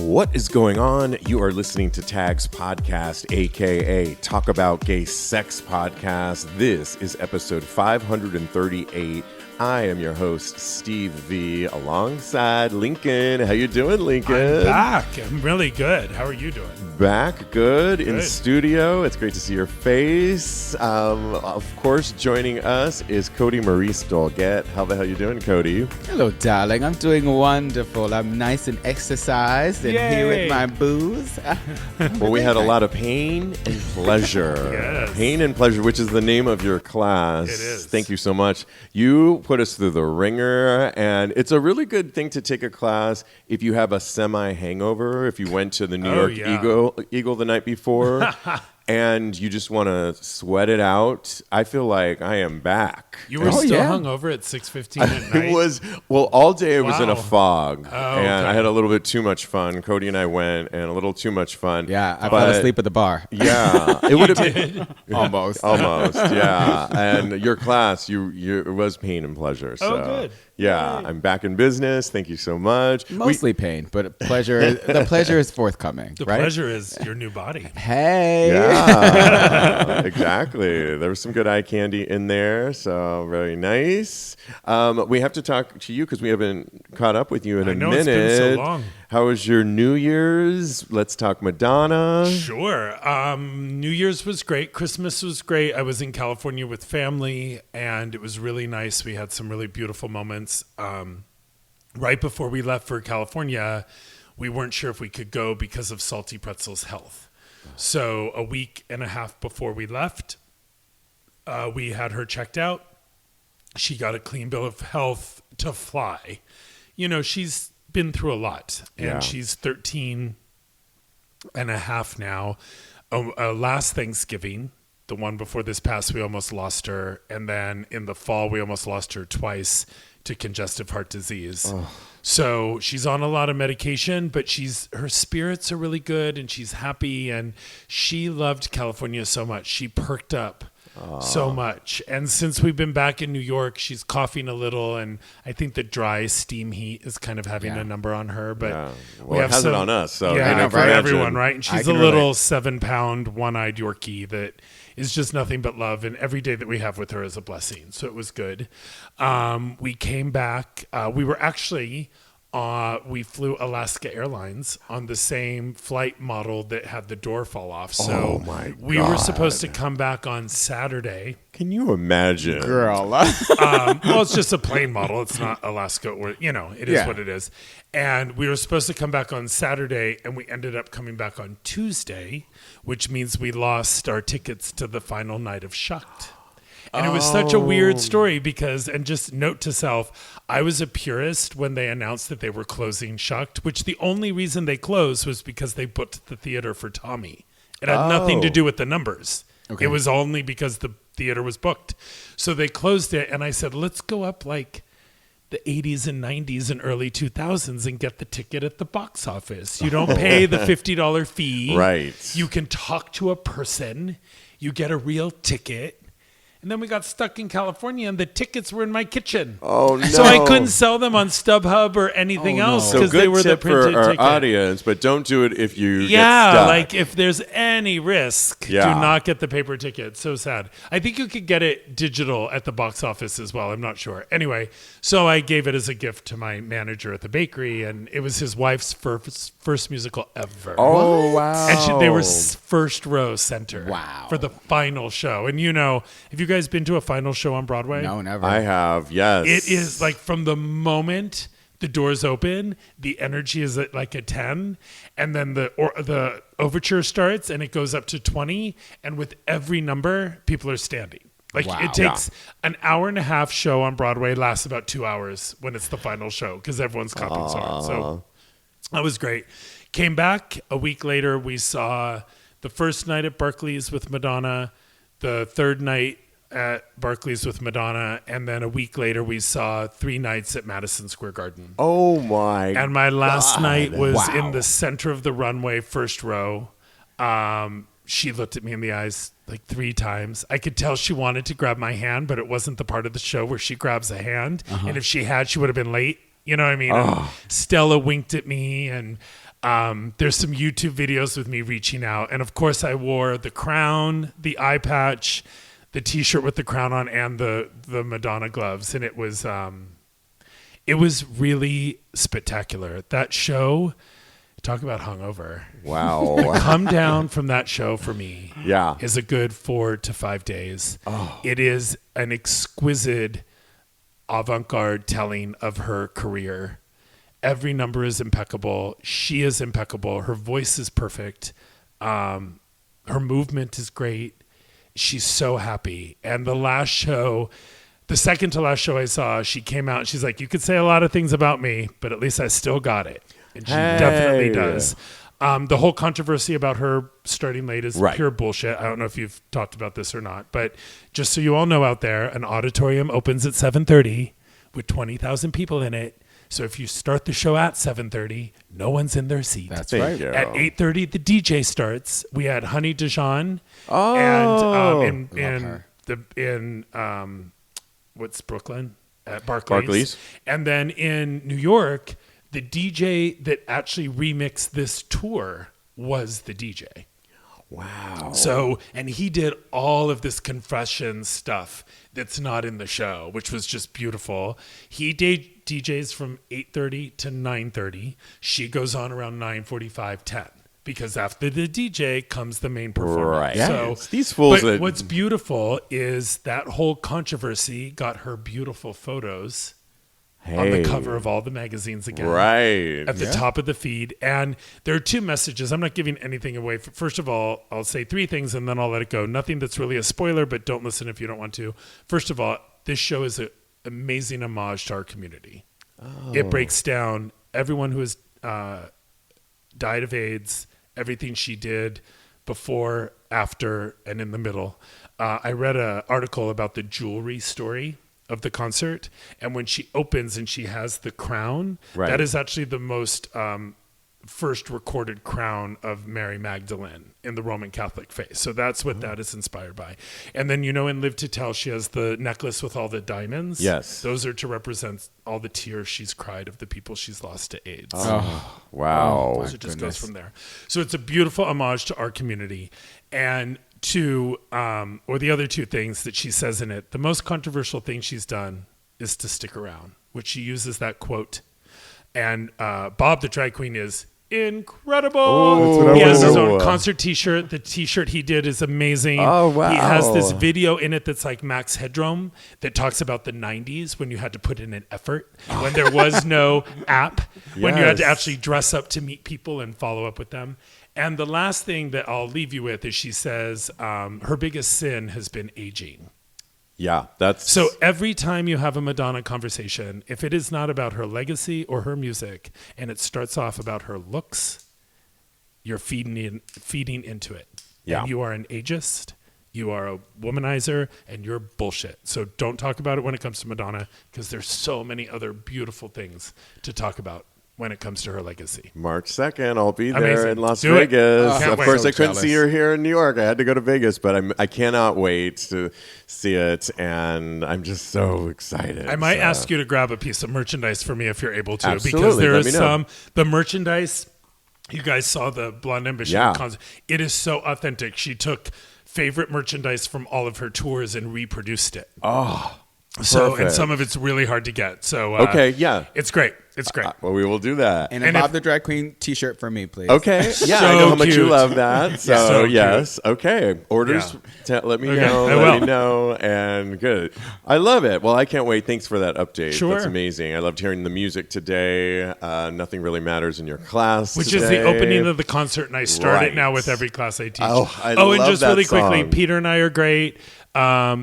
What is going on? You are listening to TAGSPodcast, aka Talk About Gay Sex Podcast. This is episode 538. I am your host, Steve V, alongside Lincoln. How you doing, Lincoln? I'm back. I'm really good. How are you doing? Back good in studio. It's great to see your face. Of course, joining us is Kodi Maurice Doggette. How the hell you doing, Kodi? Hello, darling. I'm doing wonderful. I'm nice and exercised and here with my booze. Well, we had a lot of pain and pleasure. Yes. Pain and pleasure, which is the name of your class. It is. Thank you so much. You put us through the ringer, and it's a really good thing to take a class if you have a semi-hangover, if you went to the New York Eagle the night before. And you just want to sweat it out. I feel like I am back. You were still hungover at 6:15 at night? It was, all day I was in a fog. Oh, and I had a little bit too much fun. Cody and I went, and a little too much fun. Yeah, I fell asleep at the bar. Yeah. It would have been. Almost, yeah. And your class, it was pain and pleasure. So, good. Yeah, I'm back in business. Thank you so much. Mostly pain, but pleasure. The pleasure is forthcoming. The right? pleasure is your new body. Hey. Yeah, exactly. There was some good eye candy in there, so very nice. We have to talk to you because we haven't caught up with you in a minute. It's been so long. How was your New Year's? Let's talk Madonna. Sure. New Year's was great. Christmas was great. I was in California with family, and it was really nice. We had some really beautiful moments. Right before we left for California, we weren't sure if we could go because of Salty Pretzel's health. So a week and a half before we left, we had her checked out. She got a clean bill of health to fly. You know, she's been through a lot, and she's 13 and a half now. Last Thanksgiving, the one before this past, we almost lost her. And then in the fall, we almost lost her twice to congestive heart disease. So she's on a lot of medication, but her spirits are really good and she's happy, and she loved California so much. She perked up so much. And since we've been back in New York, she's coughing a little, and I think the dry steam heat is kind of having a number on her. But we have it on us. So for everyone, right? And she's a little 7-pound one-eyed Yorkie that is just nothing but love, and every day that we have with her is a blessing. So it was good. We came back. We were actually we flew Alaska Airlines on the same flight model that had the door fall off. So we were supposed to come back on Saturday. Can you imagine? Girl. Well, it's just a plane model. It's not Alaska, or it is what it is. And we were supposed to come back on Saturday, and we ended up coming back on Tuesday, which means we lost our tickets to the final night of Shucked. And it was such a weird story because, and just note to self, I was a purist when they announced that they were closing Shucked, which the only reason they closed was because they booked the theater for Tommy. It had nothing to do with the numbers. Okay. It was only because the theater was booked. So they closed it, and I said, let's go up like the 80s and 90s and early 2000s and get the ticket at the box office. You don't pay the $50 fee. Right. You can talk to a person. You get a real ticket. And then we got stuck in California, and the tickets were in my kitchen. Oh, no. So I couldn't sell them on StubHub or anything else because they were the printed for our ticket. audience, but don't do it if you get stuck. Like if there's any risk, do not get the paper ticket. So sad. I think you could get it digital at the box office as well. I'm not sure. Anyway, so I gave it as a gift to my manager at the bakery, and it was his wife's first musical ever. Oh, wow. And they were first row center for the final show. And if you guys been to a final show on Broadway? No, never. I have, yes. It is like from the moment the doors open, the energy is at like a 10, and then the overture starts and it goes up to 20, and with every number, people are standing. Like it takes an hour and a half show on Broadway, lasts about 2 hours when it's the final show because everyone's clapping so hard. So that was great. Came back a week later. We saw the first night at Barclays with Madonna, the third night at Barclays with Madonna, and then a week later we saw 3 nights at Madison Square Garden. Oh my And my last night was in the center of the runway, first row. She looked at me in the eyes like 3 times. I could tell she wanted to grab my hand, but it wasn't the part of the show where she grabs a hand. And if she had, she would have been late. You know what I mean? Stella winked at me, and There's some YouTube videos with me reaching out. And of course I wore the crown, the eye patch, the t-shirt with the crown on, and the Madonna gloves. And it was really spectacular. That show, talk about hungover. Wow. Come down from that show for me is a good 4 to 5 days. Oh. It is an exquisite avant-garde telling of her career. Every number is impeccable. She is impeccable. Her voice is perfect. Her movement is great. She's so happy. And the last show, the second to last show I saw, she came out and she's like, you could say a lot of things about me, but at least I still got it. And she definitely does. The whole controversy about her starting late is pure bullshit. I don't know if you've talked about this or not, but just so you all know out there, an auditorium opens at 7:30 with 20,000 people in it. So if you start the show at 7:30, no one's in their seat. That's right. At 8:30, the DJ starts. We had Honey Dijon. And in what's Brooklyn? At Barclays. And then in New York, the DJ that actually remixed this tour was the DJ. Wow. So, and he did all of this confession stuff that's not in the show, which was just beautiful. He DJs from 8:30 to 9:30. She goes on around 9:45, 10. Because after the DJ comes the main performer. Right. So, it's these fools. But what's beautiful is that whole controversy got her beautiful photos on the cover of all the magazines again. Right. At the top of the feed. And there are two messages. I'm not giving anything away. First of all, I'll say 3 things and then I'll let it go. Nothing that's really a spoiler, but don't listen if you don't want to. First of all, this show is an amazing homage to our community. Oh. It breaks down everyone who has died of AIDS, everything she did before, after, and in the middle. I read an article about the jewelry story of the concert, and when she opens and she has the crown, that is actually the most first recorded crown of Mary Magdalene in the Roman Catholic faith. So that's what that is inspired by. And then, in Live to Tell, she has the necklace with all the diamonds. Yes. Those are to represent all the tears she's cried of the people she's lost to AIDS. Oh, wow. So it just goes from there. So it's a beautiful homage to our community. And to, or the other 2 things that she says in it, the most controversial thing she's done is to stick around, which she uses that quote. And Bob the drag queen is incredible. Oh, he has his own concert t-shirt. The t-shirt he did is amazing. Oh, wow. He has this video in it that's like Max Headroom that talks about the 90s when you had to put in an effort, when there was no app, when you had to actually dress up to meet people and follow up with them. And the last thing that I'll leave you with is she says her biggest sin has been aging. Yeah, that's... So every time you have a Madonna conversation, if it is not about her legacy or her music, and it starts off about her looks, you're feeding into it. Yeah. And you are an ageist, you are a womanizer, and you're bullshit. So don't talk about it when it comes to Madonna, because there's so many other beautiful things to talk about when it comes to her legacy. March 2nd, I'll be there Amazing. in Las Do it. Vegas. Can't Of wait. course, So I couldn't jealous. see her here in New York. I had to go to Vegas, but I cannot wait to see it, and I'm just so excited. I might ask you to grab a piece of merchandise for me if you're able to, Absolutely. because there Let is me know. the merchandise. You guys saw the Blonde Ambition concert. It is so authentic. She took favorite merchandise from all of her tours and reproduced it. Oh, so perfect. and some of it's really hard to get. So okay, yeah. it's great. It's great. Well, we will do that. And a Bob the Drag Queen t-shirt for me, please. Okay. Yeah, So I know how much you cute. love that. So, So yes. Okay. Orders, let me Okay, know. I Let will. me know. And good. I love it. Well, I can't wait. Thanks for that update. Sure. That's amazing. I loved hearing the music today. Nothing really matters in your class Which today. is the opening of the concert, and I start Right. it now with every class I teach. Oh, I and love just that really quickly, song. Peter and I are great.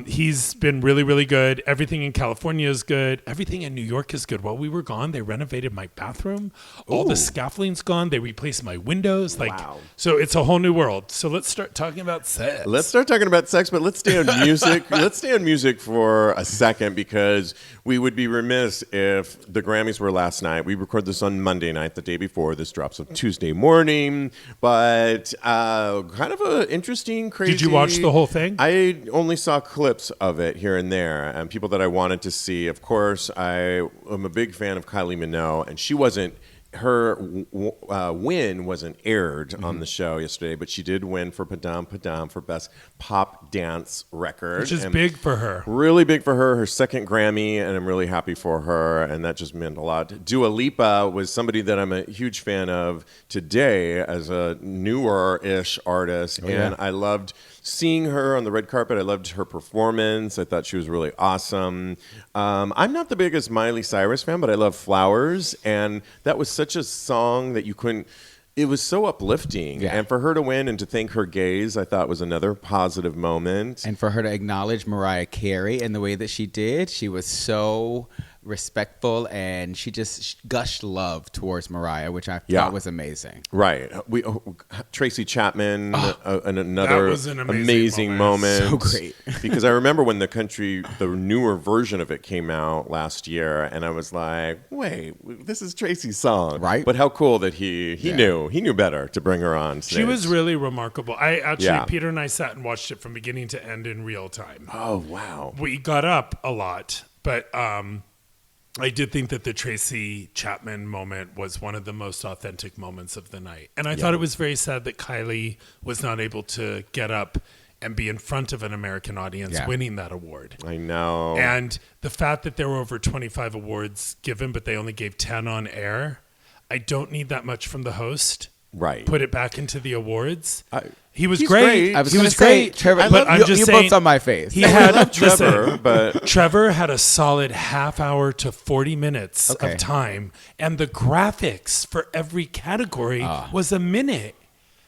He's been really, really good. Everything in California is good. Everything in New York is good. While we were gone, they renovated my bathroom. All the scaffolding's gone. They replaced my windows. Wow. So it's a whole new world. So let's start talking about sex. Let's start talking about sex, but let's stay on music. Let's stay on music for a second, because we would be remiss if the Grammys were last night. We record this on Monday night, the day before. This drops on Tuesday morning. But kind of an interesting, crazy... Did you watch the whole thing? I only saw clips of it here and there, and people that I wanted to see. Of course, I am a big fan of Kylie Minogue, and she wasn't her win wasn't aired on the show yesterday, but she did win for Padam Padam for Best Pop Dance Record. Which is big for her. Really big for her second Grammy, and I'm really happy for her, and that just meant a lot. Dua Lipa was somebody that I'm a huge fan of today as a newer-ish artist, and I loved seeing her on the red carpet. I loved her performance. I thought she was really awesome. I'm not the biggest Miley Cyrus fan, but I love Flowers, and that was such a song that you couldn't. It was so uplifting, and for her to win and to thank her gays, I thought was another positive moment. And for her to acknowledge Mariah Carey in the way that she did, she was so respectful, and she just gushed love towards Mariah, which I thought was amazing. Right. Tracy Chapman, and another That was an amazing moment. So great. Because I remember when the newer version of it came out last year, and I was like, wait, this is Tracy's song. Right. But how cool that he knew better to bring her on stage. She was really remarkable. Peter and I sat and watched it from beginning to end in real time. Oh, wow. We got up a lot, but I did think that the Tracy Chapman moment was one of the most authentic moments of the night. And I thought it was very sad that Kylie was not able to get up and be in front of an American audience winning that award. I know. And the fact that there were over 25 awards given, but they only gave 10 on air, I don't need that much from the host. Right. Put it back into the awards. He's great. great. I was he going was to say, great. Trevor, but I'm just you saying, both on my face. He had Trevor, but Trevor had a solid half hour to 40 minutes of time, and the graphics for every category was a minute.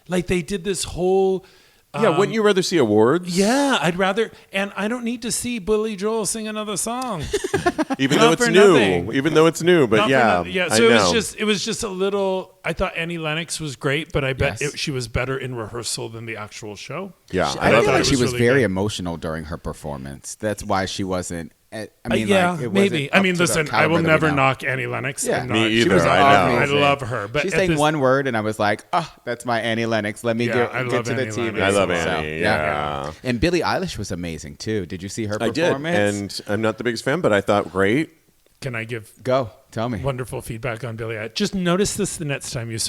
Like they did this whole. Wouldn't you rather see awards? Yeah, I'd rather, and I don't need to see Billy Joel sing another song, even though it's new. Even though it's new, but So it was just a little. I thought Annie Lennox was great, but I bet she was better in rehearsal than the actual show. Yeah, I feel like she was really very good. emotional during her performance. That's why she wasn't. I mean, maybe. I mean, listen, I will never knock Annie Lennox. Yeah. I'm Me not- either. She was I know. I love her. But she sang one word, and I was like, "Oh, that's my Annie Lennox. Let me get I to love the Annie TV." Lennox. I love So, Annie. Yeah. And Billie Eilish was amazing too. Did you see her I performance? did, and I'm not the biggest fan, but I thought great. Can I give Go, tell me. wonderful feedback on Billie Eilish? Just notice this the next time you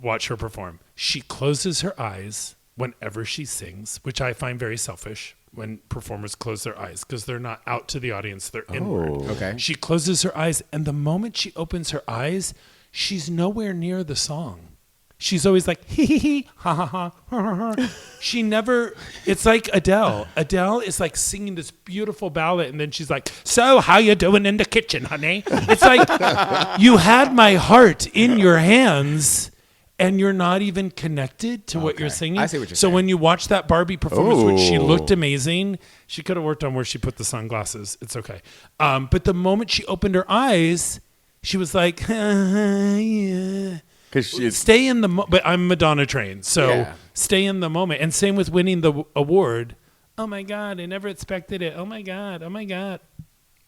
watch her perform. She closes her eyes whenever she sings, which I find very selfish when performers close their eyes because they're not out to the audience, they're inward. Okay. She closes her eyes, and the moment she opens her eyes, she's nowhere near the song. She's always like, hee hee hee, ha ha ha, ha ha ha. She never, it's like Adele. Adele is like singing this beautiful ballad, and then she's like, so how you doing in the kitchen, honey? It's like, you had my heart in your hands, and you're not even connected to what you're singing. I see what you're so saying. when you watch that Barbie performance, which she looked amazing, she could have worked on where she put the sunglasses. It's okay. But the moment she opened her eyes, she was like, yeah. Because Stay in the but I'm Madonna trained, so stay in the moment. And same with winning the award. Oh my God, I never expected it. Oh my God.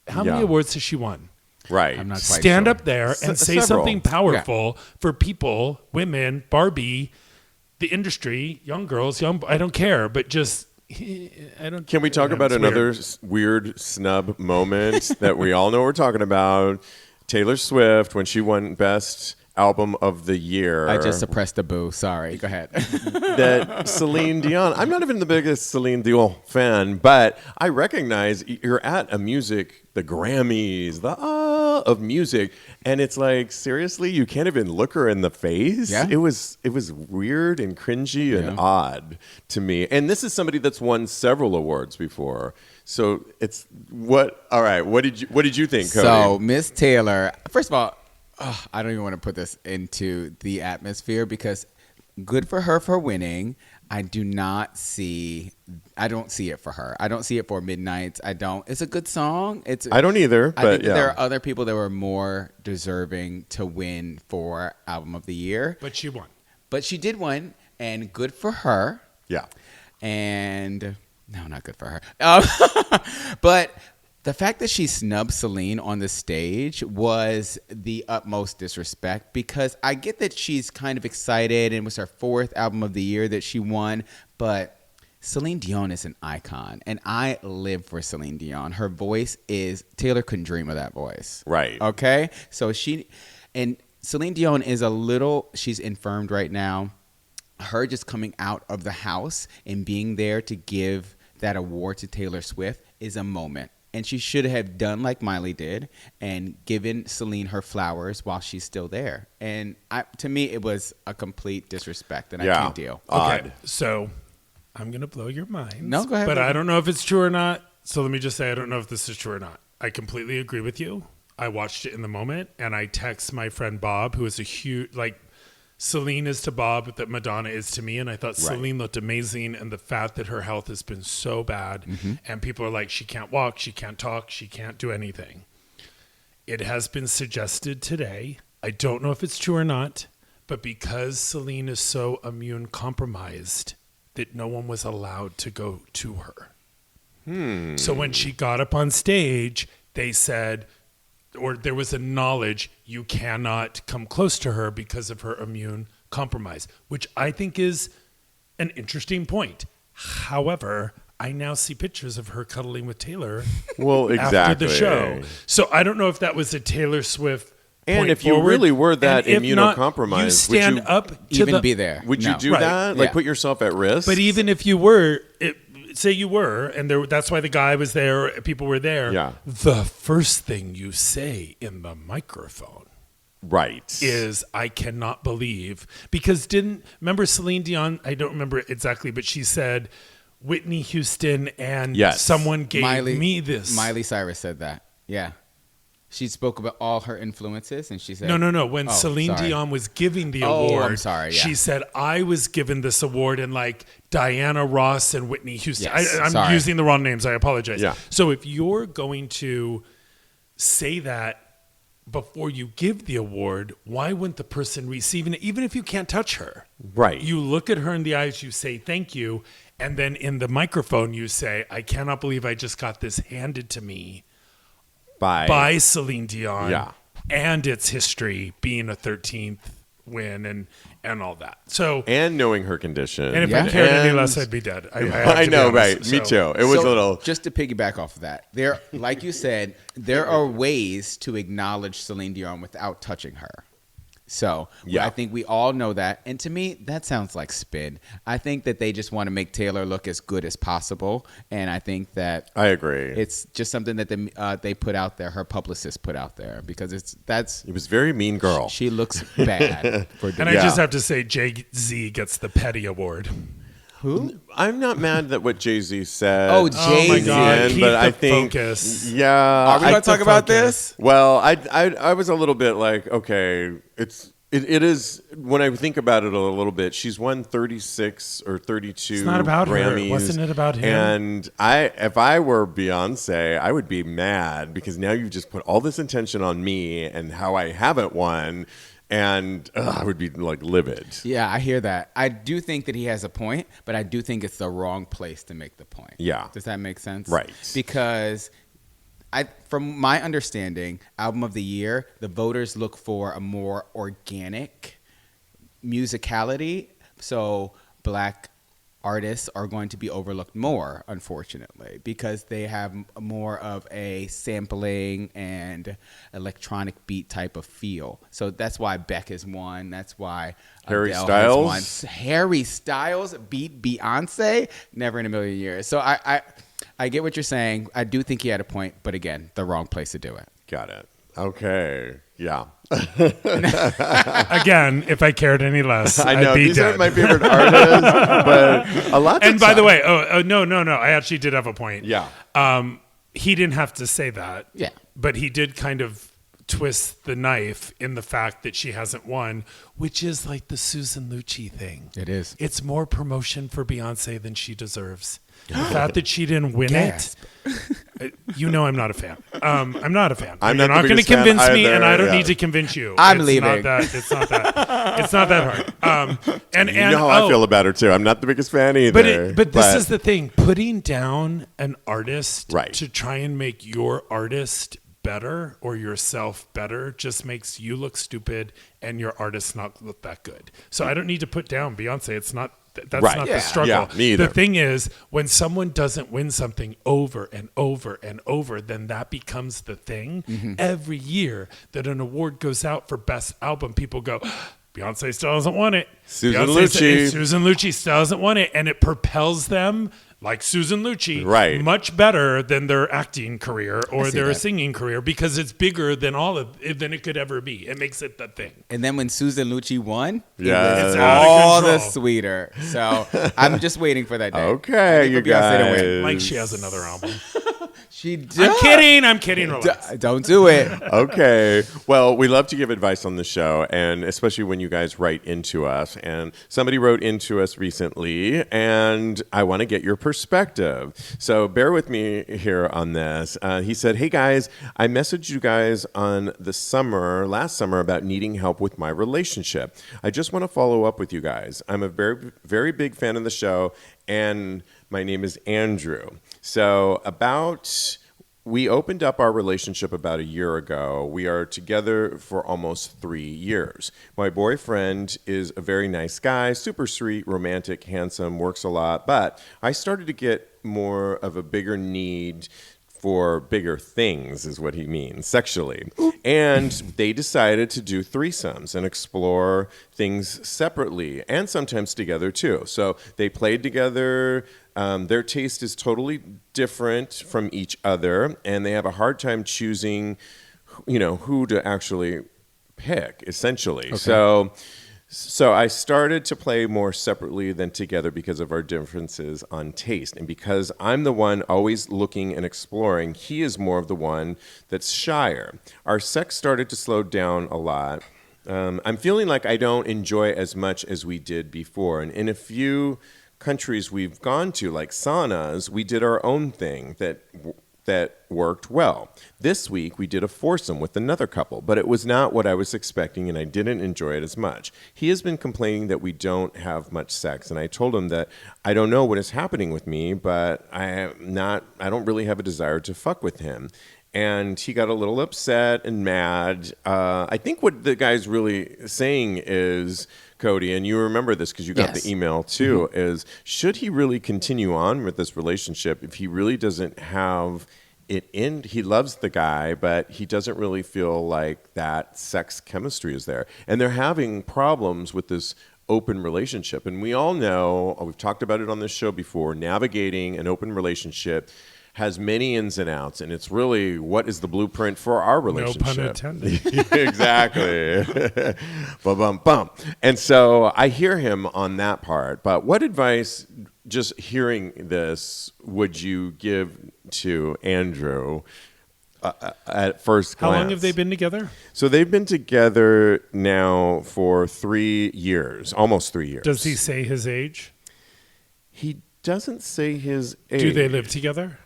How many awards has she won? right. I'm not quite Stand sure. up there and say several. something powerful for people, women, Barbie, the industry, young girls, I don't care, but just I don't. Can we talk about it's another weird. weird snub moment that we all know we're talking about? Taylor Swift when she won Best Album of the Year. I just suppressed the boo. Sorry. Go ahead. That Celine Dion. I'm not even the biggest Celine Dion fan, but I recognize you're at the Grammys, of music, and it's like seriously, you can't even look her in the face. Yeah. It was weird and cringy and odd to me. And this is somebody that's won several awards before. So it's what? All right. What did you think, Kodi? So Miss Taylor, first of all, I don't even want to put this into the atmosphere because good for her for winning. I don't see it for her. I don't see it for Midnights. It's a good song. I don't either, I but think that there are other people that were more deserving to win for Album of the Year. But she won. But she did win, and good for her. Yeah. And no, not good for her. But the fact that she snubbed Celine on the stage was the utmost disrespect because I get that she's kind of excited and it was her 4th album of the year that she won, but Celine Dion is an icon and I live for Celine Dion. Her voice is, Taylor couldn't dream of that voice. Right. Okay? So Celine Dion is she's infirmed right now. Her just coming out of the house and being there to give that award to Taylor Swift is a moment. And she should have done like Miley did and given Celine her flowers while she's still there. And to me, it was a complete disrespect, and I can't deal. Okay, so I'm going to blow your mind. No, go ahead. But I don't know if it's true or not. So let me just say I don't know if this is true or not. I completely agree with you. I watched it in the moment, and I text my friend Bob, who is a huge, like, Celine is to Bob that Madonna is to me, and I thought Celine looked amazing, and the fact that her health has been so bad, and people are like, she can't walk, she can't talk, she can't do anything. It has been suggested today, I don't know if it's true or not, but because Celine is so immune compromised that no one was allowed to go to her. So when she got up on stage, they said, or there was a knowledge, you cannot come close to her because of her immune compromise, which I think is an interesting point. However, I now see pictures of her cuddling with Taylor after the show. So I don't know if that was a Taylor Swift and if you really were that immunocompromised, you stand up to even be there. Would you do that? Like put yourself at risk? But even if you were, say you were, and that's why the guy was there, people were there. Yeah. The first thing you say in the microphone, is I cannot believe, because remember Celine Dion? I don't remember it exactly, but she said Whitney Houston and someone gave me this. Miley Cyrus said that. Yeah. She spoke about all her influences, and she said... No. When Celine Dion was giving the award, I'm sorry, she said, I was given this award, and like Diana Ross and Whitney Houston. Yes, I'm using the wrong names. I apologize. Yeah. So if you're going to say that before you give the award, why wouldn't the person receiving it, even if you can't touch her? Right. You look at her in the eyes, you say, thank you, and then in the microphone, you say, I cannot believe I just got this handed to me by Celine Dion, and its history being a 13th win and all that. So and knowing her condition, and if I cared any less, I'd be dead. I know, right? Me too. It was a little. Just to piggyback off of that, there, like you said, there are ways to acknowledge Celine Dion without touching her. So I think we all know that. And to me, that sounds like spin. I think that they just want to make Taylor look as good as possible. And I think that I agree. It's just something that they put out there, her publicist put out there, because it was very mean girl. She looks bad. And I just have to say, Jay-Z gets the petty award. Who? I'm not mad at what Jay-Z said. Oh, Jay-Z. Oh my God. Keep but I the think, focus. yeah. Are we going to talk about this? Well, I was a little bit like, okay, it is, when I think about it a little bit, she's won 36 or 32 it's not about Grammys. Her. Wasn't it about him? And if I were Beyonce, I would be mad because now you've just put all this attention on me and how I haven't won. And I would be like livid. Yeah, I hear that. I do think that he has a point, but I do think it's the wrong place to make the point. Yeah. Does that make sense? Right. Because from my understanding, Album of the Year, the voters look for a more organic musicality. So Black artists are going to be overlooked more, unfortunately, because they have more of a sampling and electronic beat type of feel. So that's why Beck has won. That's why Harry Adele Styles has won. Harry Styles beat Beyonce? Never in a million years. So I get what you're saying. I do think he had a point, but again, the wrong place to do it. Got it. Okay. Yeah. Again, if I cared any less, I know I'd be these dead. aren't my favorite artists, but a lot. And by the way, no, I actually did have a point. Yeah. He didn't have to say that. Yeah. But he did kind of twist the knife in the fact that she hasn't won, which is like the Susan Lucci thing. It is. It's more promotion for Beyonce than she deserves. The fact that she didn't win Gasp. it, I'm not a fan. I'm not a fan. I'm You're not not the going to biggest fan convince me, either, and I don't yeah. need to convince you. I'm it's leaving. Not that, it's not that. It's not that hard. And you know how I feel about her too. I'm not the biggest fan either. But this is the thing: putting down an artist Right. to try and make your artist better or yourself better just makes you look stupid and your artist not look that good. So I don't need to put down Beyonce. It's not That's Right. not Yeah. the struggle. Yeah, me either. The thing is, when someone doesn't win something over and over and over, then that becomes the thing. Every year that an award goes out for best album, people go, Beyonce still hasn't won it. Susan Lucci still hasn't won it. And it propels them, like Susan Lucci, Right. much better than their acting career or see their that. singing career, because it's bigger than than it could ever be. It makes it the thing. And then when Susan Lucci won, Yes. it was It's out of all the control. sweeter. So I'm just waiting for that day. Okay, you For Beyonce to win. guys. Like she has another album. She does. I'm kidding. Relax. Don't do it. Okay. Well, we love to give advice on the show, and especially when you guys write into us. And somebody wrote into us recently, and I want to get your perspective. So bear with me here on this. He said, "Hey guys, I messaged you guys on last summer about needing help with my relationship. I just want to follow up with you guys. I'm a very, very big fan of the show, and my name is Andrew. So we opened up our relationship about a year ago. We are together for almost 3 years. My boyfriend is a very nice guy, super sweet, romantic, handsome, works a lot, but I started to get more of a bigger need for bigger things, is what he means, sexually. And they decided to do threesomes and explore things separately and sometimes together too. So they played together. Their taste is totally different from each other, and they have a hard time choosing, who to actually pick, essentially. Okay. So I started to play more separately than together because of our differences on taste. And because I'm the one always looking and exploring, he is more of the one that's shyer. Our sex started to slow down a lot. I'm feeling like I don't enjoy as much as we did before. And in a few countries we've gone to, like saunas, we did our own thing that worked well. This week, we did a foursome with another couple, but it was not what I was expecting, and I didn't enjoy it as much. He has been complaining that we don't have much sex, and I told him that I don't know what is happening with me, but I don't really have a desire to fuck with him. And he got a little upset and mad. I think what the guy's really saying is, Kodi, and you remember this because you got the email too, is should he really continue on with this relationship if he really doesn't have it in? He loves the guy, but he doesn't really feel like that sex chemistry is there. And they're having problems with this open relationship. And we all know, we've talked about it on this show before, navigating an open relationship has many ins and outs, and it's really what is the blueprint for our relationship. No pun intended. Exactly. Bum, bum. And so I hear him on that part, but what advice, just hearing this, would you give to Andrew at first glance? How long have they been together? So they've been together now for 3 years, almost 3 years. Does he say his age? He doesn't say his age. Do they live together?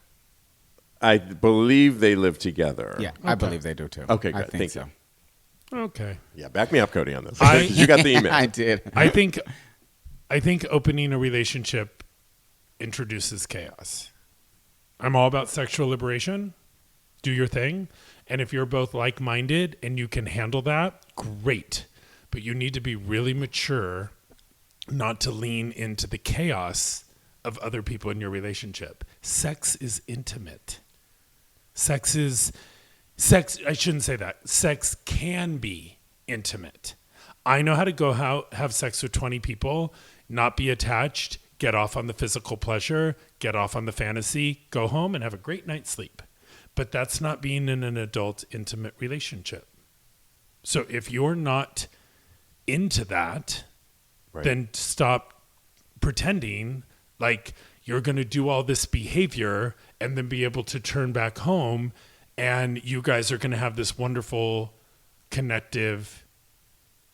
I believe they live together. Yeah, I believe they do too. Okay, good. I think Thank so. you. Okay. Yeah, back me up, Kodi, on this. I- You got the email. I did. I think opening a relationship introduces chaos. I'm all about sexual liberation. Do your thing. And if you're both like-minded and you can handle that, great. But you need to be really mature not to lean into the chaos of other people in your relationship. Sex is intimate. I shouldn't say that. Sex can be intimate. I know how to have sex with 20 people, not be attached, get off on the physical pleasure, get off on the fantasy, go home and have a great night's sleep. But that's not being in an adult intimate relationship. So if you're not into that, then stop pretending like you're going to do all this behavior and then be able to turn back home and you guys are going to have this wonderful, connective,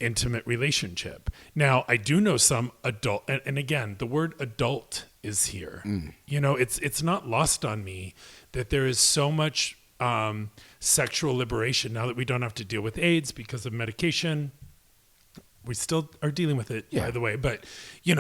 intimate relationship. Now, I do know some adult, and again, the word adult is here. It's not lost on me that there is so much sexual liberation now that we don't have to deal with AIDS because of medication. We still are dealing with it, by the way, but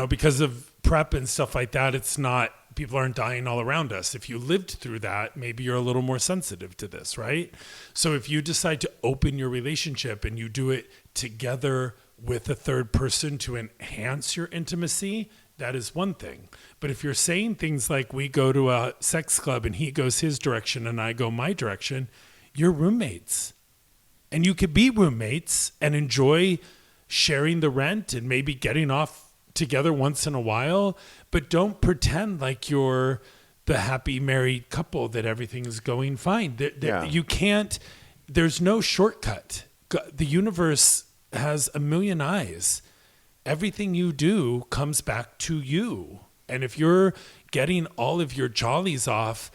because of PrEP and stuff like that, it's not, people aren't dying all around us. If you lived through that, maybe you're a little more sensitive to this, right? So if you decide to open your relationship and you do it together with a third person to enhance your intimacy, that is one thing. But if you're saying things like we go to a sex club and he goes his direction and I go my direction, you're roommates. And you could be roommates and enjoy sharing the rent and maybe getting off together once in a while, but don't pretend like you're the happy married couple that everything is going fine. You can't, there's no shortcut. The universe has a million eyes. Everything you do comes back to you. And if you're getting all of your jollies off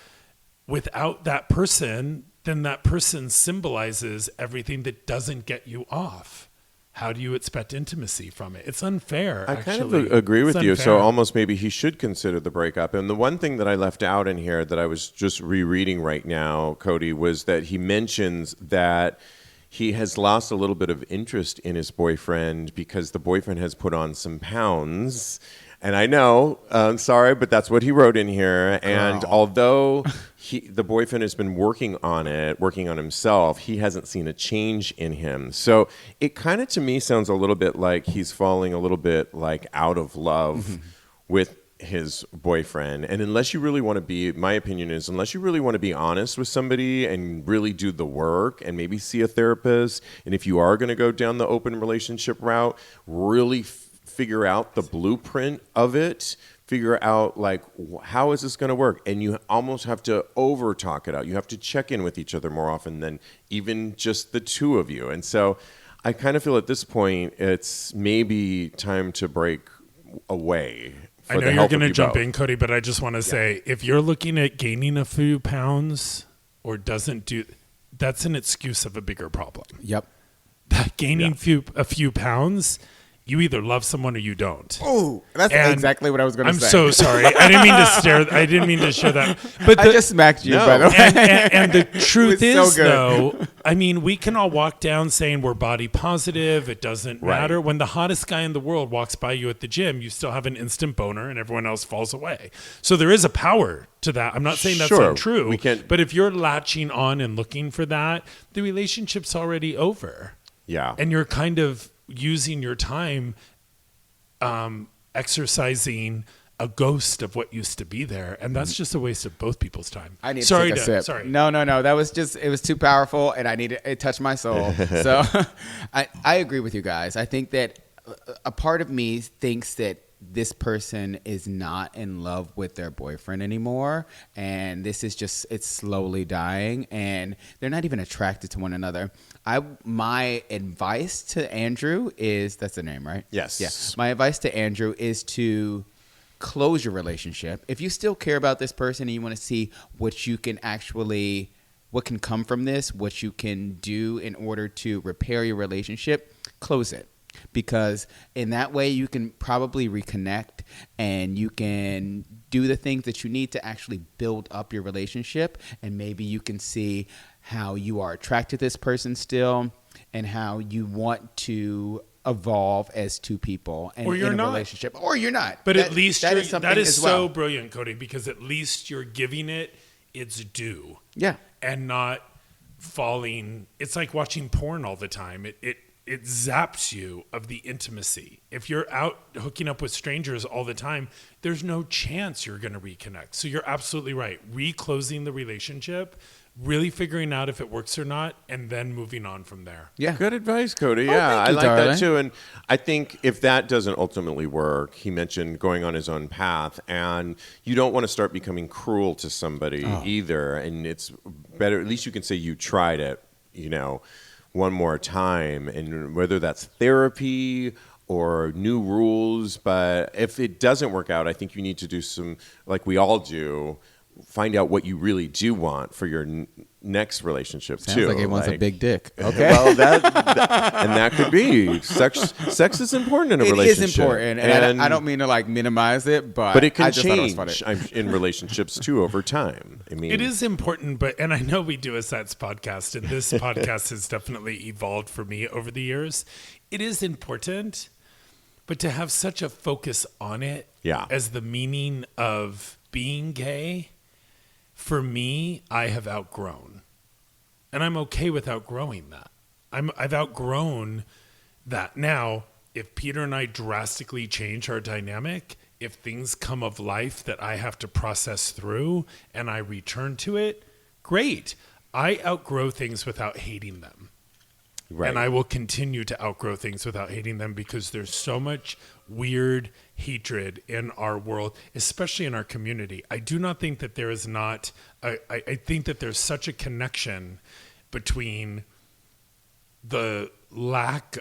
without that person, then that person symbolizes everything that doesn't get you off. How do you expect intimacy from it? It's unfair. I kind of agree with you. So almost maybe he should consider the breakup. And the one thing that I left out in here that I was just rereading right now, Kodi, was that he mentions that he has lost a little bit of interest in his boyfriend because the boyfriend has put on some pounds. And I know, I'm sorry, but that's what he wrote in here. And although the boyfriend has been working on himself, he hasn't seen a change in him. So it kind of, to me, sounds a little bit like he's falling a little bit like out of love with his boyfriend. And unless you really want to be, my opinion is, unless you really want to be honest with somebody and really do the work and maybe see a therapist, and if you are going to go down the open relationship route, really figure out the blueprint of it, figure out like, how is this going to work? And you almost have to over talk it out. You have to check in with each other more often than even just the two of you. And so I kind of feel at this point, it's maybe time to break away. I know you're going to jump in, Kodi, but I just want to say, if you're looking at gaining a few pounds or doesn't do, that's an excuse of a bigger problem. Yep. Gaining a few pounds, you either love someone or you don't. Oh, that's exactly what I was going to say. I'm so sorry. I didn't mean to share that. But I just smacked you, by the way. And the truth is, though, I mean, we can all walk down saying we're body positive. It doesn't matter. When the hottest guy in the world walks by you at the gym, you still have an instant boner and everyone else falls away. So there is a power to that. I'm not saying that's untrue. But if you're latching on and looking for that, the relationship's already over. Yeah. And you're kind of using your time exercising a ghost of what used to be there, and that's just a waste of both people's time. I need to take a sip. Sorry. No. That was just, it was too powerful, and it touched my soul. So I agree with you guys. I think that a part of me thinks that this person is not in love with their boyfriend anymore, and this is just, it's slowly dying, and they're not even attracted to one another. My advice to Andrew is, that's the name, right? Yes. Yeah. My advice to Andrew is to close your relationship. If you still care about this person and you want to see what can come from this, what you can do in order to repair your relationship, close it. Because in that way you can probably reconnect and you can do the things that you need to actually build up your relationship, and maybe you can see how you are attracted to this person still and how you want to evolve as two people and in a relationship. Or you're not. But at least that is so brilliant, Kodi, because at least you're giving it its due. Yeah. And not falling. It's like watching porn all the time. It zaps you of the intimacy. If you're out hooking up with strangers all the time, there's no chance you're going to reconnect. So you're absolutely right. Reclosing the relationship, really figuring out if it works or not, and then moving on from there. Yeah. Good advice, Kodi. Yeah, I like that too. And I think if that doesn't ultimately work, he mentioned going on his own path, and you don't want to start becoming cruel to somebody either. And it's better, at least you can say you tried it, one more time, and whether that's therapy or new rules. But if it doesn't work out, I think you need to do some, like we all do, find out what you really do want for your next relationship. Sounds like he wants a big dick. Okay. Well, that could be sex. Sex is important in a relationship. It is important, and I don't mean to minimize it, but it can change in relationships too over time. I mean, it is important, and I know we do a sets podcast, and this podcast has definitely evolved for me over the years. It is important, but to have such a focus on it as the meaning of being gay. For me, I have outgrown, and I'm okay with outgrowing that. I've outgrown that. Now, if Peter and I drastically change our dynamic, if things come of life that I have to process through and I return to it, great. I outgrow things without hating them. Right. And I will continue to outgrow things without hating them because there's so much weird hatred in our world, especially in our community. I do not think that there is not, I think that there's such a connection between the lack,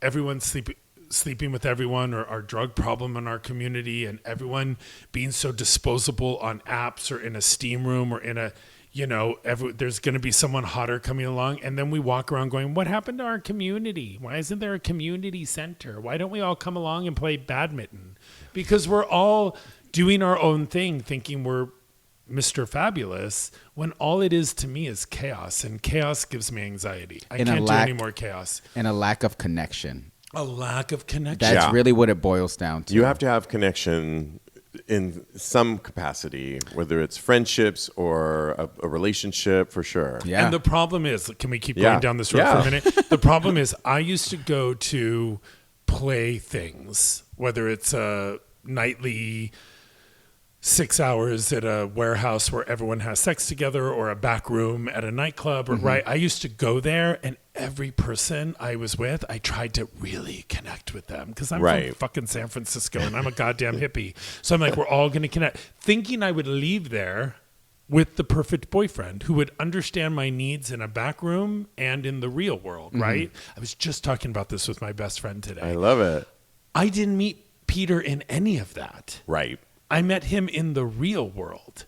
everyone sleeping with everyone, or our drug problem in our community, and everyone being so disposable on apps or in a steam room or in a, there's going to be someone hotter coming along. And then we walk around going, what happened to our community? Why isn't there a community center? Why don't we all come along and play badminton? Because we're all doing our own thing, thinking we're Mr. Fabulous, when all it is to me is chaos. And chaos gives me anxiety. I can't do any more chaos. And a lack of connection. A lack of connection. That's really what it boils down to. You have to have connection in some capacity, whether it's friendships or a relationship, for sure. Yeah. And the problem is, can we keep going down this road for a minute? The problem is, I used to go to play things, whether it's a nightly 6 hours at a warehouse where everyone has sex together, or a back room at a nightclub, or right. I used to go there, and every person I was with, I tried to really connect with them because I'm from fucking San Francisco and I'm a goddamn hippie. So I'm like, we're all going to connect, thinking I would leave there with the perfect boyfriend who would understand my needs in a back room and in the real world, right? I was just talking about this with my best friend today. I love it. I didn't meet Peter in any of that. Right. I met him in the real world.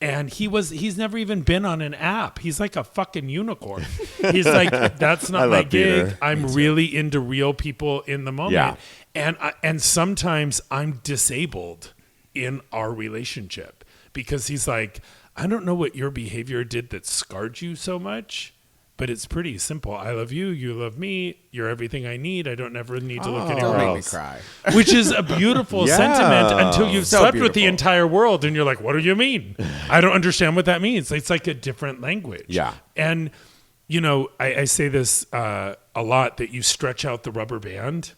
And he's never even been on an app. He's like a fucking unicorn. He's like, that's not my gig. Peter. I'm really into real people in the moment. Yeah. And sometimes I'm disabled in our relationship because he's like, I don't know what your behavior did that scarred you so much, but it's pretty simple. I love you. You love me. You're everything I need. I don't ever need to look anywhere else. Make me cry. Which is a beautiful sentiment until you've slept with the entire world and you're like, what do you mean? I don't understand what that means. It's like a different language. Yeah. And, I say this a lot, that you stretch out the rubber band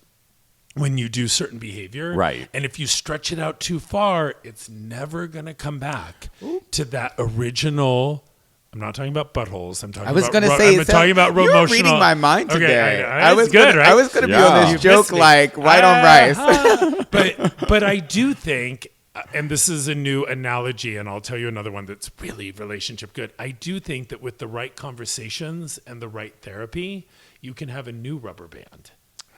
when you do certain behavior. Right. And if you stretch it out too far, it's never going to come back to that original. I'm not talking about buttholes. I'm talking about emotional. You're reading my mind today. Okay, I was good, right? I was going to be on this joke like white on rice. But I do think, and this is a new analogy, and I'll tell you another one that's really relationship good. I do think that with the right conversations and the right therapy, you can have a new rubber band.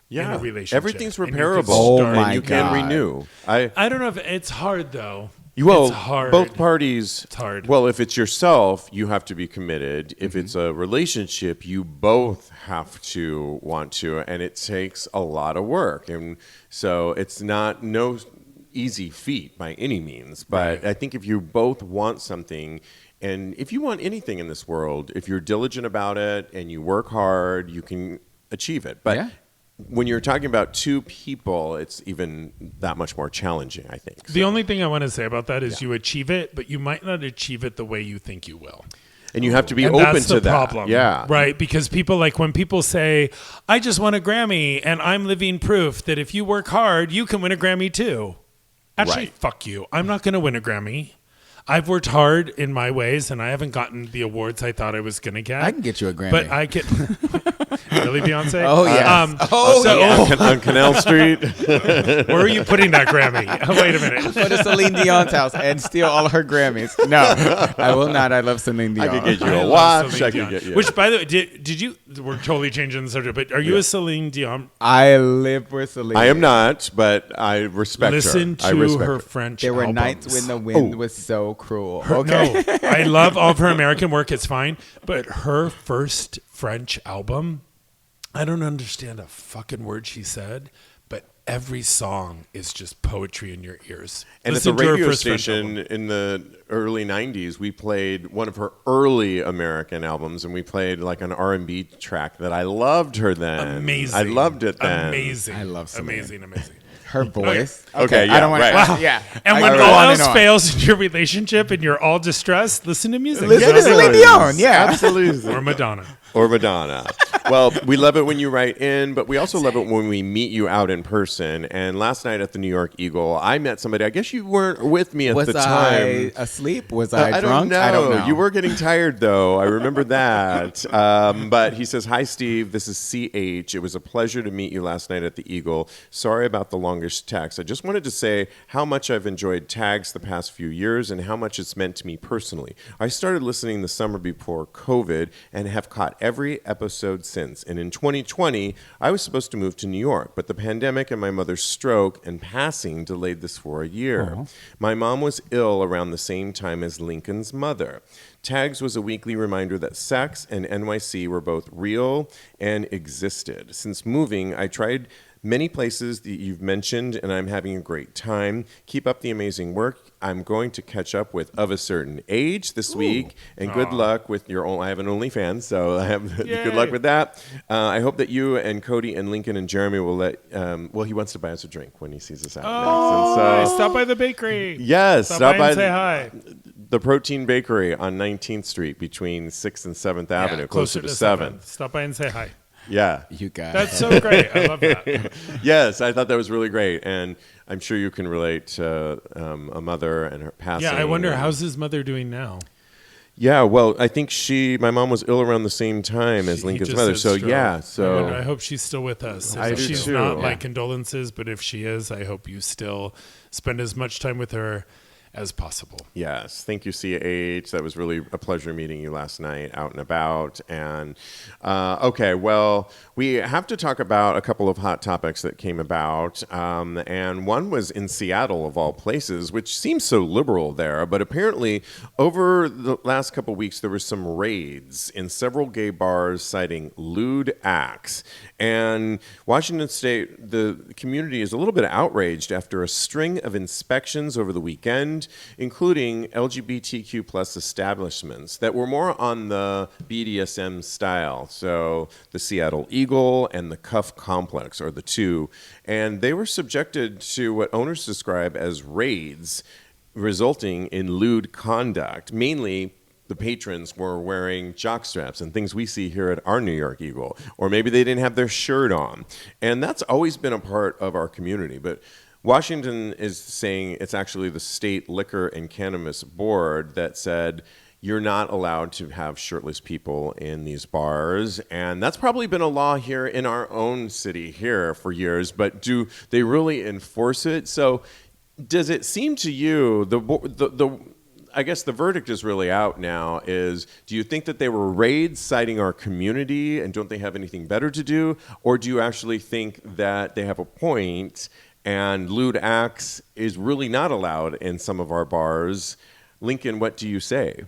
In a relationship. Everything's repairable, and you can renew. I don't know if it's hard though. Well, it's hard. Both parties. It's hard. Well, if it's yourself, you have to be committed. If it's a relationship, you both have to want to, and it takes a lot of work. And so it's no easy feat by any means. But I think if you both want something, and if you want anything in this world, if you're diligent about it and you work hard, you can achieve it. But when you're talking about two people, it's even that much more challenging, I think. The only thing I want to say about that is you achieve it, but you might not achieve it the way you think you will. And you have to be open to that. That's the problem. Yeah. Right? Because when people say, I just won a Grammy and I'm living proof that if you work hard, you can win a Grammy too. Actually, fuck you. I'm not going to win a Grammy. I've worked hard in my ways, and I haven't gotten the awards I thought I was going to get. I can get you a Grammy. But I can... Really, Beyonce? Oh, yeah. On Canal Street. Where are you putting that Grammy? Wait a minute. Go to Celine Dion's house and steal all her Grammys. No, I will not. I love Celine Dion. I could get you a watch. I could get you. Which, by the way, did you... We're totally changing the subject, but are you a Celine Dion? I live for Celine. I am not, but I respect her. Listen to her French There were albums. nights when the wind was so cruel. No, I love all of her American work. It's fine. But her first French album, I don't understand a fucking word she said, but every song is just poetry in your ears. And at the radio station in the early 90s, we played one of her early American albums, and we played like an R&B track that I loved her then. Amazing. I loved it then. Amazing. I love Celine. Amazing. Her voice. Okay, I don't want right. Yeah. And when all else fails in your relationship and you're all distressed, listen to music. Listen to Celine Dion. Yeah. Absolutely. Or Madonna. or Madonna. Well, we love it when you write in, but we also love it when we meet you out in person. And last night at the New York Eagle, I met somebody. I guess you weren't with me at the time. Was I asleep? Was I Don't drunk? know. I don't know. You were getting tired, though. I remember that. But he says, "Hi, Steve. This is CH. It was a pleasure to meet you last night at the Eagle. Sorry about the longest text. I just wanted to say how much I've enjoyed Tags the past few years and how much it's meant to me personally. I started listening the summer before COVID and have caught every episode since. And in 2020, I was supposed to move to New York, but the pandemic and my mother's stroke and passing delayed this for a year. Aww. My mom was ill around the same time as Lincoln's mother. Tags was a weekly reminder that sex and NYC were both real and existed. Since moving, I tried many places that you've mentioned, and I'm having a great time. Keep up the amazing work. I'm going to catch up with Of a Certain Age this week, and good luck with your own. I have an OnlyFans, so I have good luck with that. I hope that you and Kodi and Lincoln and Jeremy will let. Well, he wants to buy us a drink when he sees us out next. And so, Stop by the bakery. Yes, stop by and say hi. The Protein Bakery on 19th Street between 6th and 7th Avenue, closer to 7th. Stop by and say hi. Yeah. You guys. That's so great. I love that. Yes, I thought that was really great. And I'm sure you can relate to a mother and her passing. Yeah, I wonder, how's his mother doing now? Yeah, well, I think my mom was ill around the same time as Lincoln's mother. So, stroke. yeah. So I hope she's still with us. I If do she's too. not, Yeah. my condolences, but if she is, I hope you still spend as much time with her as possible. yes, thank you, CH. That was really a pleasure meeting you last night out and about. And okay, well, we have to talk about a couple of hot topics that came about. And one was in Seattle, of all places, which seems so liberal there. But apparently, over the last couple of weeks, there were some raids in several gay bars citing lewd acts. And Washington State, the community is a little bit outraged after a string of inspections over the weekend, including LGBTQ plus establishments that were more on the BDSM style. So the Seattle Eagle and the Cuff Complex are the two. And they were subjected to what owners describe as raids, resulting in lewd conduct. Mainly, the patrons were wearing jockstraps and things we see here at our New York Eagle. Or maybe they didn't have their shirt on. And that's always been a part of our community. But Washington is saying it's actually the State Liquor and Cannabis Board that said you're not allowed to have shirtless people in these bars. And that's probably been a law here in our own city here for years. But do they really enforce it? So does it seem to you, I guess the verdict is really out now, is do you think that they were raids citing our community and don't they have anything better to do? Or do you actually think that they have a point and lewd acts is really not allowed in some of our bars? Lincoln, what do you say?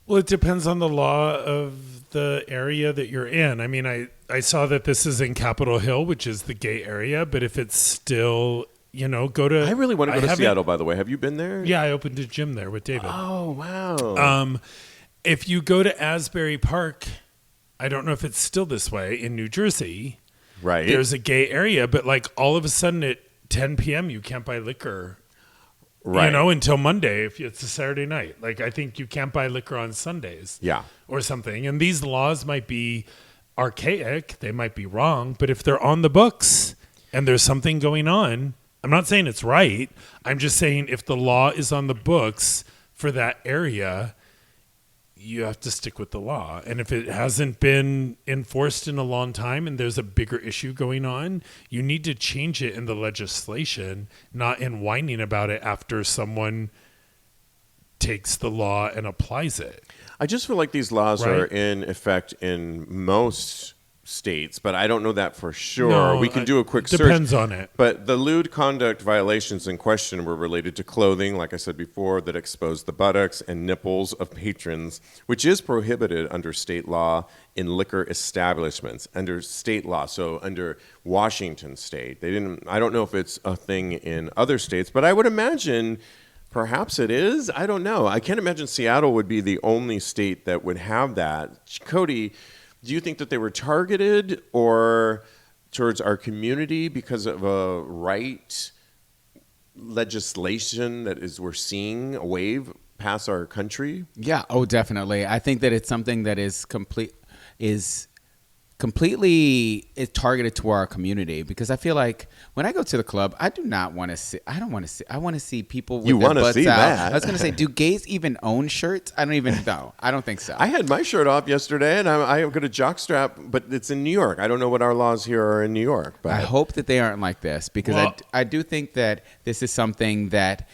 Well, it depends on the law of the area that you're in. I mean, I saw that this is in Capitol Hill, which is the gay area, but if it's still, go to... I really want to go to Seattle, by the way. Have you been there? Yeah, I opened a gym there with David. Oh, wow. If you go to Asbury Park, I don't know if it's still this way, in New Jersey, right. There's a gay area, but like all of a sudden at 10 p.m. you can't buy liquor. Right. Until Monday if it's a Saturday night. Like I think you can't buy liquor on Sundays. Yeah. Or something. And these laws might be archaic, they might be wrong, but if they're on the books and there's something going on, I'm not saying it's right. I'm just saying if the law is on the books for that area, you have to stick with the law. And if it hasn't been enforced in a long time and there's a bigger issue going on, you need to change it in the legislation, not in whining about it after someone takes the law and applies it. I just feel like these laws are in effect in most states, but I don't know that for sure. No, we can do a quick search. Depends on it. But the lewd conduct violations in question were related to clothing, like I said before, that exposed the buttocks and nipples of patrons, which is prohibited under state law in liquor establishments, under state law. So under Washington state, I don't know if it's a thing in other states, but I would imagine perhaps it is. I don't know. I can't imagine Seattle would be the only state that would have that. Kodi, do you think that they were targeted or towards our community because of a right legislation that we're seeing a wave pass our country? Yeah, definitely. I think that it's something that is complete. is completely targeted to our community, because I feel like when I go to the club, I don't want to see people with their butts out. That. I was going to say, do gays even own shirts? I don't even know. I don't think so. I had my shirt off yesterday, and I got a jockstrap, but it's in New York. I don't know what our laws here are in New York. But I hope that they aren't like this, because I do think that this is something that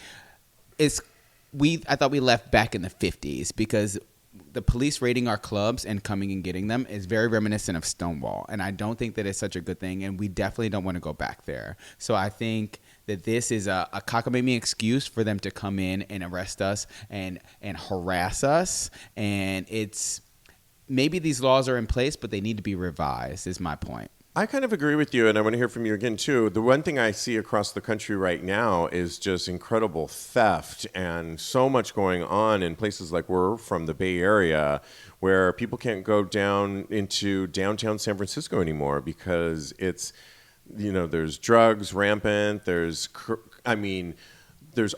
I thought we left back in the 50s, because the police raiding our clubs and coming and getting them is very reminiscent of Stonewall. And I don't think that it's such a good thing. And we definitely don't want to go back there. So I think that this is a cockamamie excuse for them to come in and arrest us and harass us. And maybe these laws are in place, but they need to be revised, is my point. I kind of agree with you, and I want to hear from you again, too. The one thing I see across the country right now is just incredible theft and so much going on in places like we're from, the Bay Area, where people can't go down into downtown San Francisco anymore because it's, there's drugs rampant, there's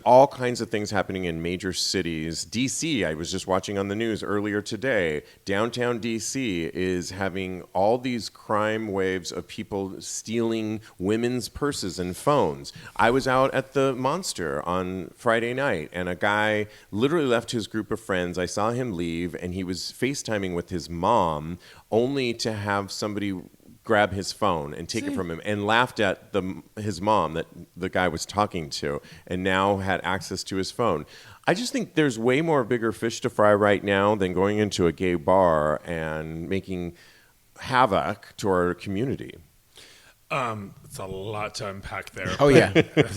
all kinds of things happening in major cities. D.C., I was just watching on the news earlier today, downtown D.C. is having all these crime waves of people stealing women's purses and phones. I was out at the Monster on Friday night, and a guy literally left his group of friends. I saw him leave, and he was FaceTiming with his mom, only to have somebody grab his phone and take it from him, and laughed at his mom that the guy was talking to, and now had access to his phone. I just think there's way more bigger fish to fry right now than going into a gay bar and making havoc to our community. It's a lot to unpack there. Oh, yeah.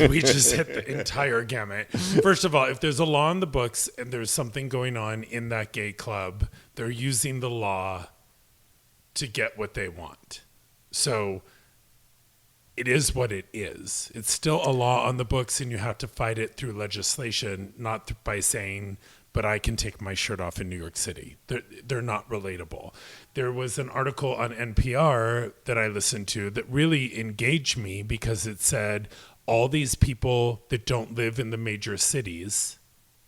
We just hit the entire gamut. First of all, if there's a law in the books and there's something going on in that gay club, they're using the law to get what they want. So it is what it is. It's still a law on the books, and you have to fight it through legislation, not by saying, but I can take my shirt off in New York City. They're not relatable. There was an article on NPR that I listened to that really engaged me, because it said all these people that don't live in the major cities,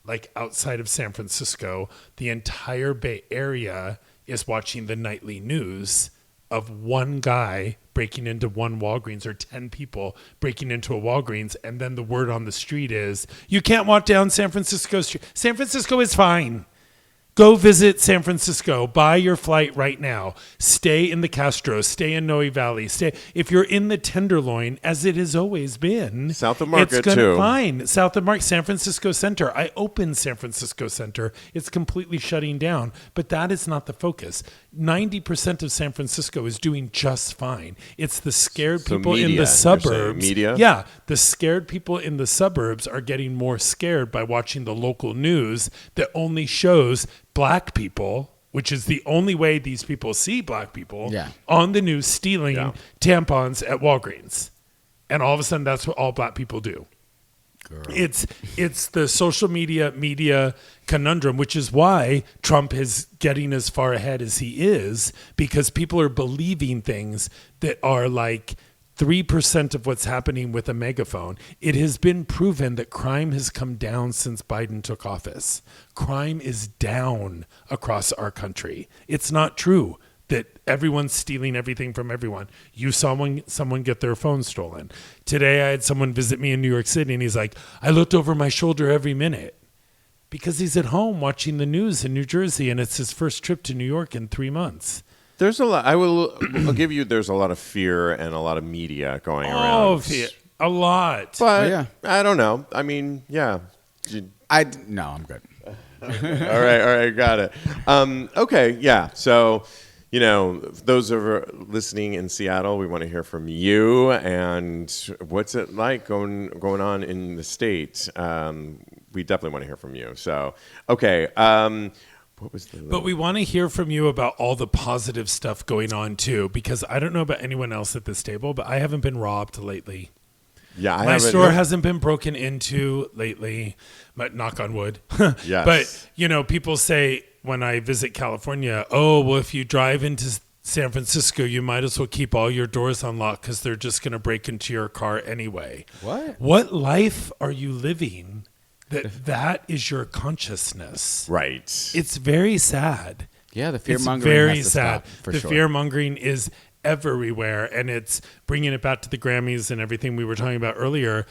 like outside of San Francisco, the entire Bay Area is watching the nightly news of one guy breaking into one Walgreens, or 10 people breaking into a Walgreens, and then the word on the street is, you can't walk down San Francisco Street. San Francisco is fine. Go visit San Francisco. Buy your flight right now. Stay in the Castro. Stay in Noe Valley. Stay. If you're in the Tenderloin, as it has always been, South of Market, it's too. Fine. South of Market, San Francisco Center. I opened San Francisco Center. It's completely shutting down, but that is not the focus. 90% of San Francisco is doing just fine. It's the scared people in the suburbs. Media? Yeah, the scared people in the suburbs are getting more scared by watching the local news that only shows black people, which is the only way these people see black people, on the news stealing tampons at Walgreens. And all of a sudden, that's what all black people do. Girl. It's the social media conundrum, which is why Trump is getting as far ahead as he is, because people are believing things that are like 3% of what's happening with a megaphone. It has been proven that crime has come down since Biden took office. Crime is down across our country. It's not true that everyone's stealing everything from everyone. You saw someone get their phone stolen. Today, I had someone visit me in New York City, and he's like, I looked over my shoulder every minute, because he's at home watching the news in New Jersey, and it's his first trip to New York in 3 months. There's a lot. I'll give you. There's a lot of fear and a lot of media going around. Oh, a lot. But I don't know. I mean, yeah. No, I'm good. All right, got it. Okay, yeah. So, those who are listening in Seattle, we want to hear from you. And what's it like going on in the state? We definitely want to hear from you. So, okay. But we want to hear from you about all the positive stuff going on too, because I don't know about anyone else at this table, but I haven't been robbed lately. Yeah, my store hasn't been broken into lately, but knock on wood. Yes. But people say when I visit California, oh, well, if you drive into San Francisco, you might as well keep all your doors unlocked, because they're just going to break into your car anyway. What life are you living that is your consciousness? Right. It's very sad. Yeah, the fear-mongering It's very has to sad. stop, for the sure. fear-mongering is everywhere, and it's bringing it back to the Grammys and everything we were talking about earlier.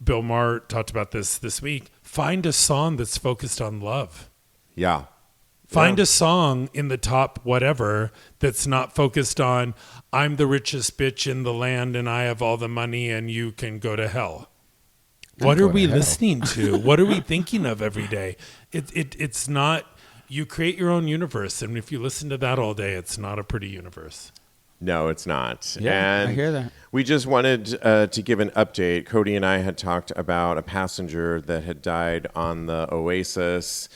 Bill Maher talked about this week. Find a song that's focused on love. Yeah. Find a song in the top whatever that's not focused on, I'm the richest bitch in the land and I have all the money and you can go to hell. What are we listening to? What are we thinking of every day? It's not, you create your own universe. And if you listen to that all day, it's not a pretty universe. No, it's not. Yeah, and I hear that. We just wanted to give an update. Kodi and I had talked about a passenger that had died on the Oasis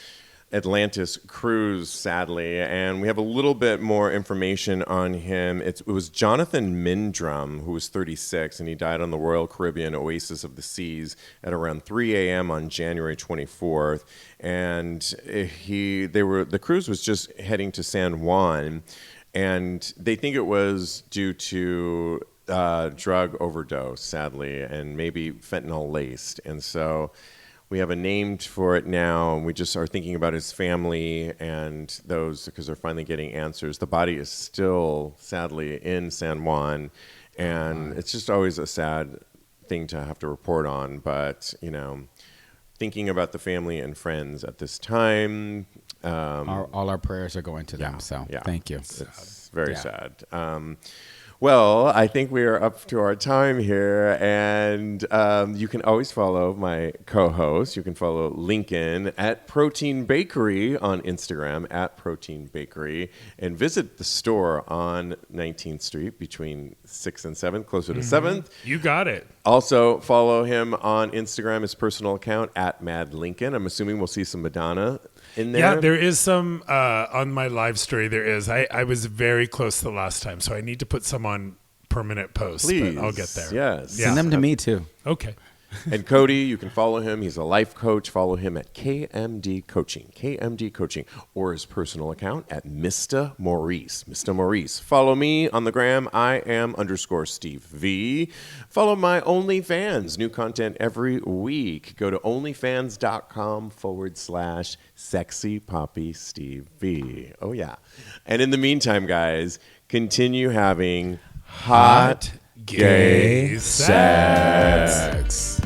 Atlantis cruise, sadly, and we have a little bit more information on him. It was Jonathan Mindrum, who was 36, and he died on the Royal Caribbean Oasis of the Seas at around 3 a.m. on January 24th. And the cruise was just heading to San Juan, and they think it was due to drug overdose, sadly, and maybe fentanyl laced. And so we have a name for it now, and we just are thinking about his family and those because they're finally getting answers. The body is still, sadly, in San Juan, and it's just always a sad thing to have to report on. But, thinking about the family and friends at this time. All our prayers are going to them, so thank you. It's very sad. Well, I think we are up to our time here, and you can always follow my co-host. You can follow Lincoln at Protein Bakery on Instagram, at Protein Bakery, and visit the store on 19th Street between 6th and 7th, closer to 7th. You got it. Also, follow him on Instagram, his personal account, at Mad Lincoln. I'm assuming we'll see some Madonna in there. Yeah, there is some on my live story. There is. I was very close the last time, so I need to put some on permanent post. Please. But I'll get there. Yes. Send them to me, too. Okay. And Kodi, you can follow him. He's a life coach. Follow him at KMD Coaching, or his personal account at Mr. Maurice. Mr. Maurice. Follow me on the gram. I am _Steve V. Follow my OnlyFans. New content every week. Go to onlyfans.com/sexy poppy Steve V. Oh, yeah. And in the meantime, guys, continue having hot gay sex.